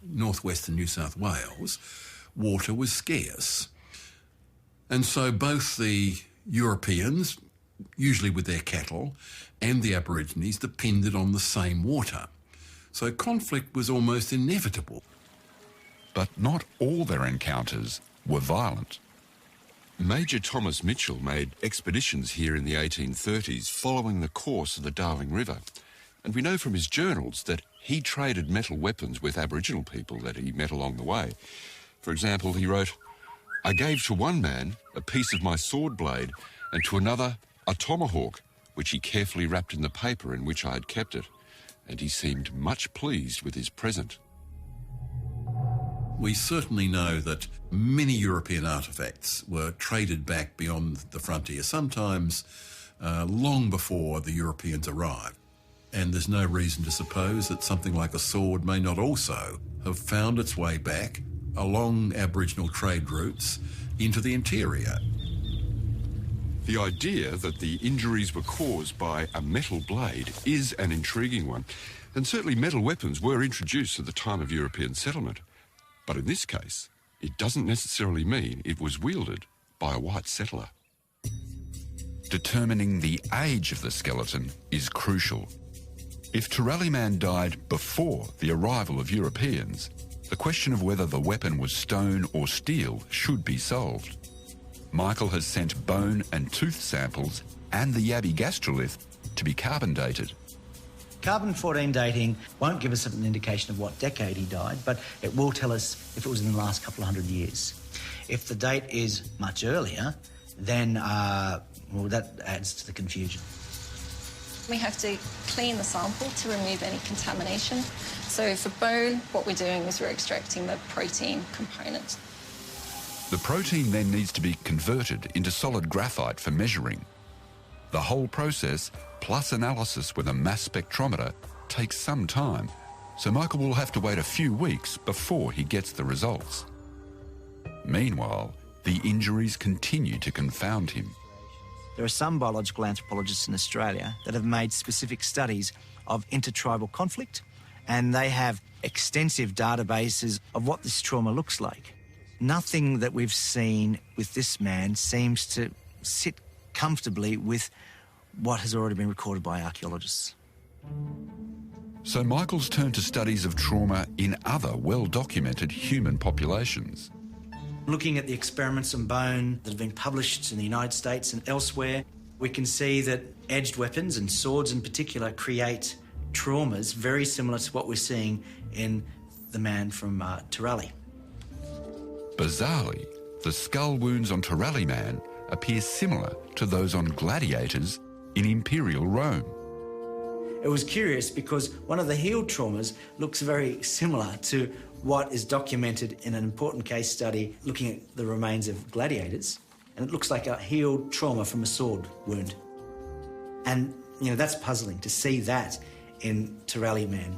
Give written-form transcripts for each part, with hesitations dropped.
northwestern New South Wales, water was scarce. And so both the Europeans, usually with their cattle, and the Aborigines depended on the same water. So conflict was almost inevitable. But not all their encounters were violent. Major Thomas Mitchell made expeditions here in the 1830s following the course of the Darling River. And we know from his journals that he traded metal weapons with Aboriginal people that he met along the way. For example, he wrote, "I gave to one man a piece of my sword blade and to another a tomahawk, which he carefully wrapped in the paper in which I had kept it, and he seemed much pleased with his present." We certainly know that many European artefacts were traded back beyond the frontier, sometimes long before the Europeans arrived. And there's no reason to suppose that something like a sword may not also have found its way back along Aboriginal trade routes into the interior. The idea that the injuries were caused by a metal blade is an intriguing one, and certainly metal weapons were introduced at the time of European settlement. But in this case, it doesn't necessarily mean it was wielded by a white settler. Determining the age of the skeleton is crucial. If Toorale Man died before the arrival of Europeans, the question of whether the weapon was stone or steel should be solved. Michael has sent bone and tooth samples and the Yabby gastrolith to be carbon dated. Carbon-14 dating won't give us an indication of what decade he died, but it will tell us if it was in the last couple of hundred years. If the date is much earlier, then well, that adds to the confusion. We have to clean the sample to remove any contamination. So for bone, what we're doing is we're extracting the protein component. The protein then needs to be converted into solid graphite for measuring. The whole process, plus analysis with a mass spectrometer, takes some time, so Michael will have to wait a few weeks before he gets the results. Meanwhile, the injuries continue to confound him. There are some biological anthropologists in Australia that have made specific studies of intertribal conflict, and they have extensive databases of what this trauma looks like. Nothing that we've seen with this man seems to sit comfortably with what has already been recorded by archaeologists. So Michael's turned to studies of trauma in other well-documented human populations. Looking at the experiments on bone that have been published in the United States and elsewhere, we can see that edged weapons, and swords in particular, create traumas very similar to what we're seeing in the man from Toorale. Bizarrely, the skull wounds on Toorale Man appear similar to those on gladiators in Imperial Rome. It was curious because one of the healed traumas looks very similar to what is documented in an important case study looking at the remains of gladiators, and it looks like a healed trauma from a sword wound. And, you know, that's puzzling to see that in Toorale Man.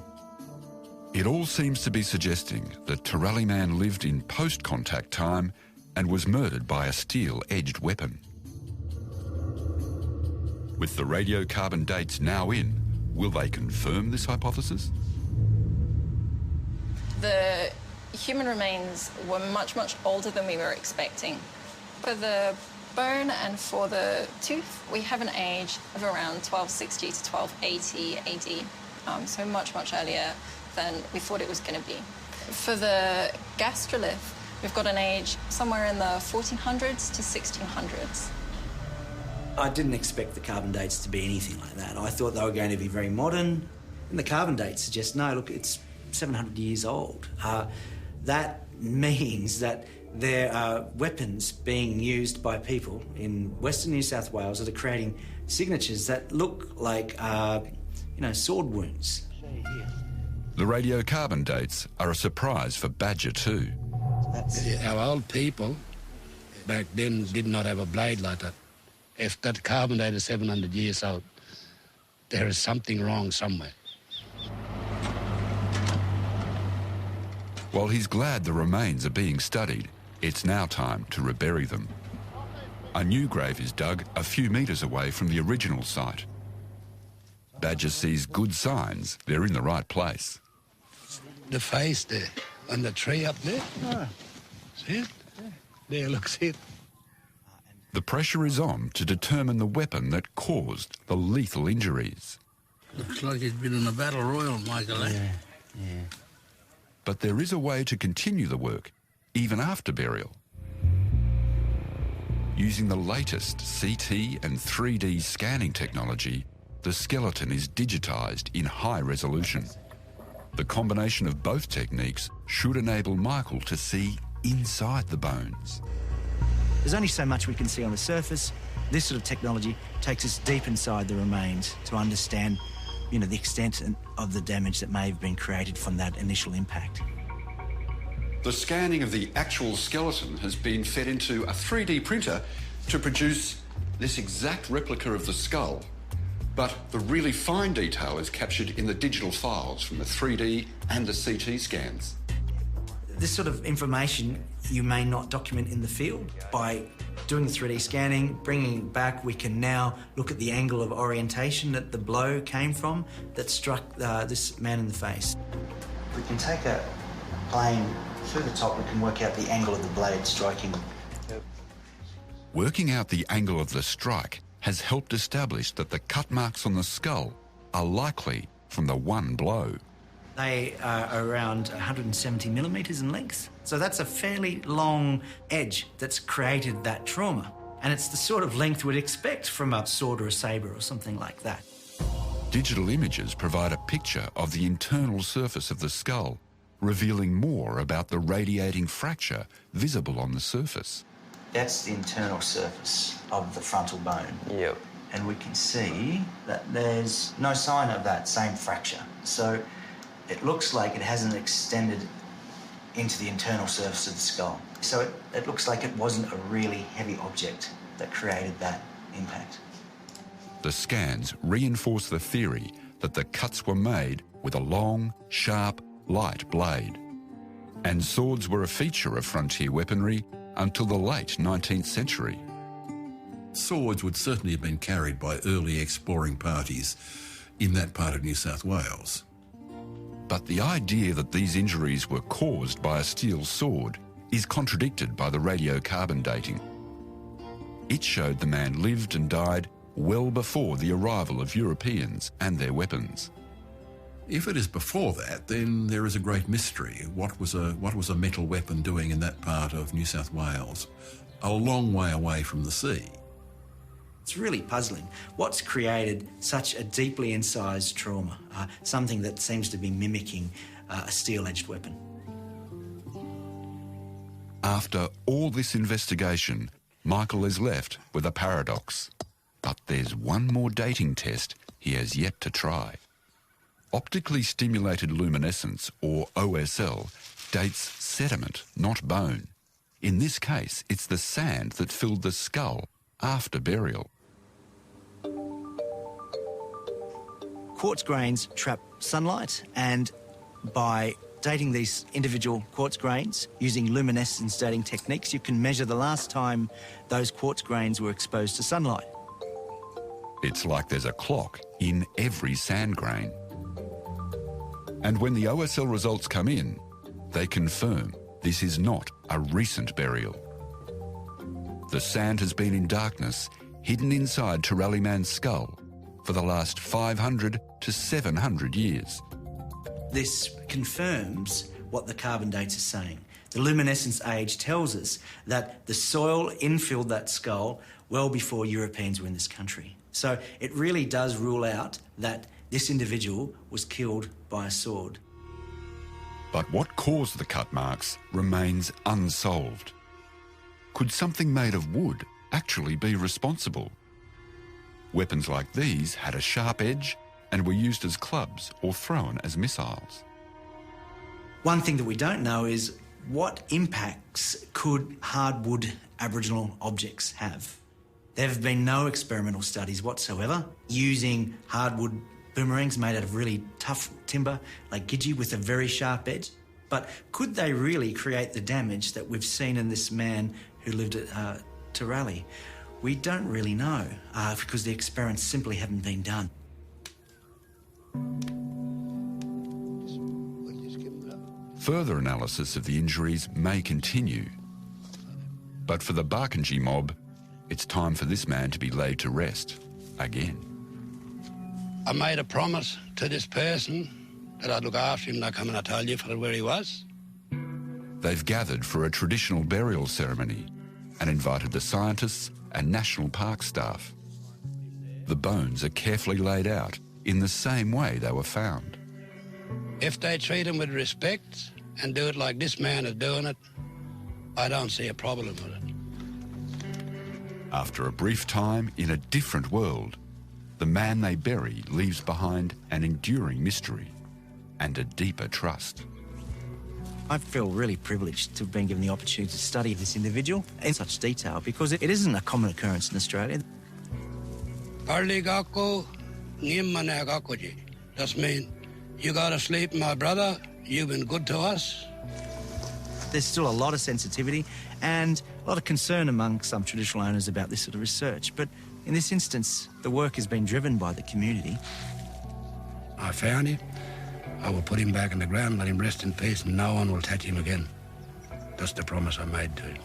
It all seems to be suggesting that Toorale Man lived in post-contact time and was murdered by a steel-edged weapon. With the radiocarbon dates now in, will they confirm this hypothesis? The human remains were much, much older than we were expecting. For the bone and for the tooth, we have an age of around 1260 to 1280 AD, so much, much earlier than we thought it was going to be. For the gastrolith, we've got an age somewhere in the 1400s to 1600s. I didn't expect the carbon dates to be anything like that. I thought they were going to be very modern, and the carbon dates suggest, no, look, it's 700 years old. That means that there are weapons being used by people in Western New South Wales that are creating signatures that look like, sword wounds. The radiocarbon dates are a surprise for Badger too. Our old people back then did not have a blade like that. If that carbon date is 700 years old, there is something wrong somewhere. While he's glad the remains are being studied, it's now time to rebury them. A new grave is dug a few metres away from the original site. Badger sees good signs they're in the right place. The face there, And the tree up there. Oh, see it? Yeah. There, look, see it. The pressure is on to determine the weapon that caused the lethal injuries. Looks like he's been in a battle royal, Michael, eh? Yeah. But there is a way to continue the work, even after burial. Using the latest CT and 3D scanning technology, the skeleton is digitised in high resolution. The combination of both techniques should enable Michael to see inside the bones. There's only so much we can see on the surface. This sort of technology takes us deep inside the remains to understand, the extent of the damage that may have been created from that initial impact. The scanning of the actual skeleton has been fed into a 3D printer to produce this exact replica of the skull. But the really fine detail is captured in the digital files from the 3D and the CT scans. This sort of information you may not document in the field. By doing the 3D scanning, bringing it back, we can now look at the angle of orientation that the blow came from that struck this man in the face. We can take a plane through the top, we can work out the angle of the blade striking. Working out the angle of the strike has helped establish that the cut marks on the skull are likely from the one blow. They are around 170 millimetres in length. So that's a fairly long edge that's created that trauma. And it's the sort of length we'd expect from a sword or a sabre or something like that. Digital images provide a picture of the internal surface of the skull, revealing more about the radiating fracture visible on the surface. That's the internal surface of the frontal bone. Yep. And we can see that there's no sign of that same fracture. So it looks like it hasn't extended into the internal surface of the skull. So it looks like it wasn't a really heavy object that created that impact. The scans reinforce the theory that the cuts were made with a long, sharp, light blade. And swords were a feature of frontier weaponry until the late 19th century. Swords would certainly have been carried by early exploring parties in that part of New South Wales. But the idea that these injuries were caused by a steel sword is contradicted by the radiocarbon dating. It showed the man lived and died well before the arrival of Europeans and their weapons. If it is before that, then there is a great mystery. What was a metal weapon doing in that part of New South Wales, a long way away from the sea? It's really puzzling. What's created such a deeply incised trauma, something that seems to be mimicking a steel-edged weapon? After all this investigation, Michael is left with a paradox. But there's one more dating test he has yet to try. Optically stimulated luminescence, or OSL, dates sediment, not bone. In this case, it's the sand that filled the skull after burial. Quartz grains trap sunlight, and by dating these individual quartz grains using luminescence dating techniques, you can measure the last time those quartz grains were exposed to sunlight. It's like there's a clock in every sand grain. And when the OSL results come in, they confirm this is not a recent burial. The sand has been in darkness, hidden inside Toorale Man's skull for the last 500 to 700 years. This confirms what the carbon dates are saying. The luminescence age tells us that the soil infilled that skull well before Europeans were in this country. So it really does rule out that this individual was killed by a sword. But what caused the cut marks remains unsolved. Could something made of wood actually be responsible? Weapons like these had a sharp edge and were used as clubs or thrown as missiles. One thing that we don't know is what impacts could hardwood Aboriginal objects have. There have been no experimental studies whatsoever using hardwood boomerangs made out of really tough timber like gidgee with a very sharp edge. But could they really create the damage that we've seen in this man who lived at Toorale? We don't really know because the experiments simply haven't been done. Further analysis of the injuries may continue. But for the Barkindji mob, it's time for this man to be laid to rest again. I made a promise to this person that I'd look after him and I'd come and I'd tell you for where he was. They've gathered for a traditional burial ceremony and invited the scientists and National Park staff. The bones are carefully laid out in the same way they were found. If they treat him with respect and do it like this man is doing it, I don't see a problem with it. After a brief time in a different world, the man they bury leaves behind an enduring mystery and a deeper trust. I feel really privileged to have been given the opportunity to study this individual in such detail because it isn't a common occurrence in Australia. That means you gotta sleep, my brother. You've been good to us. There's still a lot of sensitivity and a lot of concern among some traditional owners about this sort of research. But in this instance, the work has been driven by the community. I found him. I will put him back in the ground, let him rest in peace, and no one will touch him again. That's the promise I made to him.